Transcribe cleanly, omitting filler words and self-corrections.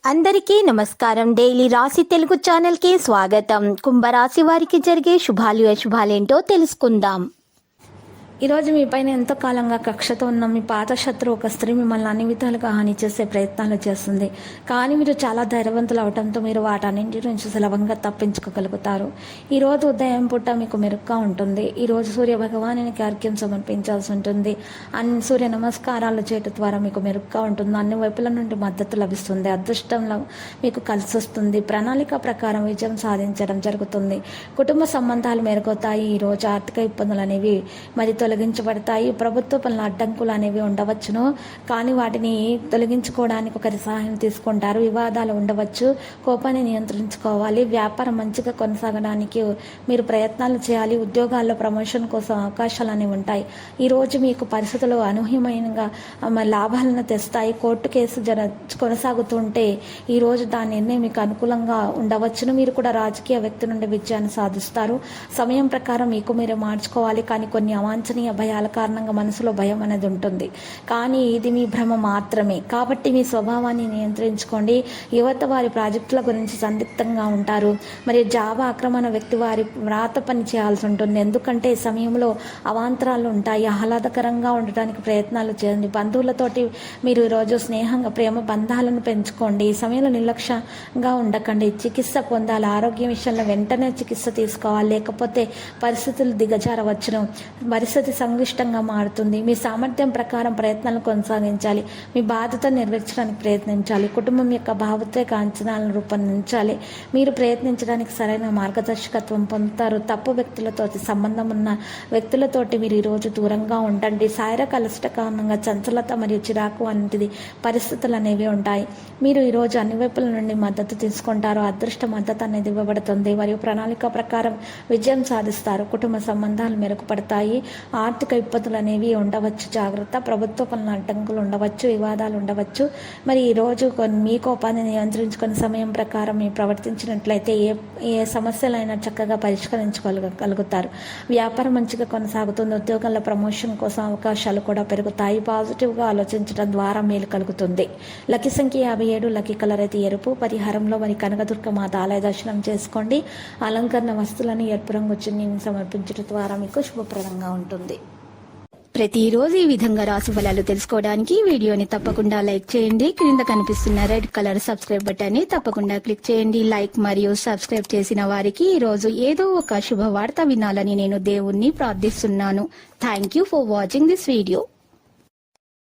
అందరికీ నమస్కారం. డైలీ రాశి తెలుగు ఛానల్కి స్వాగతం. కుంభరాశి వారికి జరిగే శుభాలు అశుభాలేంటో తెలుసుకుందాం. ఈరోజు మీ పైన ఎంతో కాలంగా కక్షతో ఉన్న మీ పాత శత్రువు ఒక స్త్రీ మిమ్మల్ని అన్ని విధాలుగా హాని చేసే ప్రయత్నాలు చేస్తుంది. కానీ మీరు చాలా ధైర్యవంతులు అవడంతో మీరు వాటన్నింటి నుంచి సులభంగా తప్పించుకోగలుగుతారు. ఈరోజు ఉదయం పూట మీకు మెరుగ్గా ఉంటుంది. ఈరోజు సూర్య భగవానునికి అర్ఘ్యం సమర్పించాల్సి ఉంటుంది. సూర్య నమస్కారాలు చేయడం ద్వారా మీకు మెరుగ్గా ఉంటుంది. అన్ని వైపుల నుండి మద్దతు లభిస్తుంది. అదృష్టంలో మీకు కలిసి వస్తుంది. ప్రణాళిక ప్రకారం విజయం సాధించడం జరుగుతుంది. కుటుంబ సంబంధాలు మెరుగవుతాయి. ఈరోజు ఆర్థిక ఇబ్బందులు అనేవి మరి తొలగించబడతాయి. ప్రభుత్వ పనుల అడ్డంకులు అనేవి ఉండవచ్చును, కానీ వాటిని తొలగించుకోవడానికి ఒకరి సహాయం తీసుకుంటారు. వివాదాలు ఉండవచ్చు, కోపాన్ని నియంత్రించుకోవాలి. వ్యాపారం మంచిగా కొనసాగడానికి మీరు ప్రయత్నాలు చేయాలి. ఉద్యోగాల్లో ప్రమోషన్ కోసం అవకాశాలు అనేవి ఉంటాయి. ఈరోజు మీకు పరిస్థితులు అనూహ్యమైనగా లాభాలను తెస్తాయి. కోర్టు కేసు కొనసాగుతుంటే ఈరోజు దాని నిర్ణయం మీకు అనుకూలంగా ఉండవచ్చును. మీరు కూడా రాజకీయ వ్యక్తి నుండి విజయాన్ని సాధిస్తారు. సమయం ప్రకారం మీకు మీరు మార్చుకోవాలి, కానీ కొన్ని అవాంఛనీయ భయాల కారణంగా మనసులో భయం అనేది ఉంటుంది. కానీ ఇది మీ భ్రమ మాత్రమే. కాబట్టి మీ స్వభావాన్ని నియంత్రించుకోండి. యువత వారి ప్రాజెక్టుల గురించి సందిగ్ధంగా ఉంటారు. మరియు జాబా ఆక్రమణ వ్యక్తి వారి వ్రాత పని చేయాల్సి ఉంటుంది. ఎందుకంటే ఈ సమయంలో అవాంతరాలు ఉంటాయి. ఆహ్లాదకరంగా ఉండటానికి ప్రయత్నాలు చేయండి. బంధువులతోటి మీరు ఈరోజు స్నేహంగా ప్రేమ బంధాలను పెంచుకోండి. ఈ సమయంలో నిర్లక్ష్యంగా ఉండకండి. చికిత్స పొందాలి. ఆరోగ్యం విషయంలో వెంటనే చికిత్స తీసుకోవాలి, లేకపోతే పరిస్థితులు దిగజారవచ్చును. పరిస్థితి సంక్లిష్టంగా మారుతుంది. మీ సామర్థ్యం ప్రకారం ప్రయత్నాలను కొనసాగించాలి. మీ బాధ్యత నెరవేర్చడానికి ప్రయత్నించాలి. కుటుంబం యొక్క భావోద్వేగ అంచనాలను రూపొందించాలి. మీరు ప్రయత్నించడానికి సరైన మార్గదర్శకత్వం పొందుతారు. తప్పు వ్యక్తులతో సంబంధం ఉన్న వ్యక్తులతోటి మీరు ఈరోజు దూరంగా ఉండండి. శారీరక అలసట కారణంగా చంచలత మరియు చిరాకు వంటిది పరిస్థితులు అనేవి ఉంటాయి. మీరు ఈరోజు అన్ని వైపుల నుండి మద్దతు తీసుకుంటారు. అదృష్ట మద్దతు అనేది ఇవ్వబడుతుంది. మరియు ప్రణాళిక ప్రకారం విజయం సాధిస్తారు. కుటుంబ సంబంధాలు మెరుగుపడతాయి. ఆర్థిక ఇబ్బందులు అనేవి ఉండవచ్చు, జాగ్రత్త. ప్రభుత్వ పనుల అడ్డంకులు ఉండవచ్చు, వివాదాలు ఉండవచ్చు. మరి ఈరోజు మీ కోపాన్ని నియంత్రించుకునే సమయం ప్రకారం మీరు ప్రవర్తించినట్లయితే ఏ సమస్యలైనా చక్కగా పరిష్కరించుకోగలుగుతారు. వ్యాపారం మంచిగా కొనసాగుతుంది. ఉద్యోగాల్లో ప్రమోషన్ కోసం అవకాశాలు కూడా పెరుగుతాయి. పాజిటివ్గా ఆలోచించడం ద్వారా మేలు కలుగుతుంది. లక్కీ సంఖ్య 57, లక్కీ కలర్ అయితే ఎరుపు. పరిహారంలో మరి కనకదుర్గ మాత ఆలయ దర్శనం చేసుకోండి. అలంకరణ వస్తువులను ఎరుపు రంగు చున్నీని సమర్పించడం ద్వారా మీకు శుభప్రదంగా ఉంటుంది. ప్రతిరోజు ఈ విధంగా రాశి ఫలాలు తెలుసుకోవడానికి వీడియోని తప్పకుండా లైక్ చేయండి. క్రింద కనిపిస్తున్న రెడ్ కలర్ సబ్స్క్రైబ్ బటన్ ని తప్పకుండా క్లిక్ చేయండి. లైక్ మరియు సబ్స్క్రైబ్ చేసిన వారికి ఈ రోజు ఏదో ఒక శుభవార్త వినాలని నేను దేవుణ్ణి ప్రార్థిస్తున్నాను. Thank you for watching this video.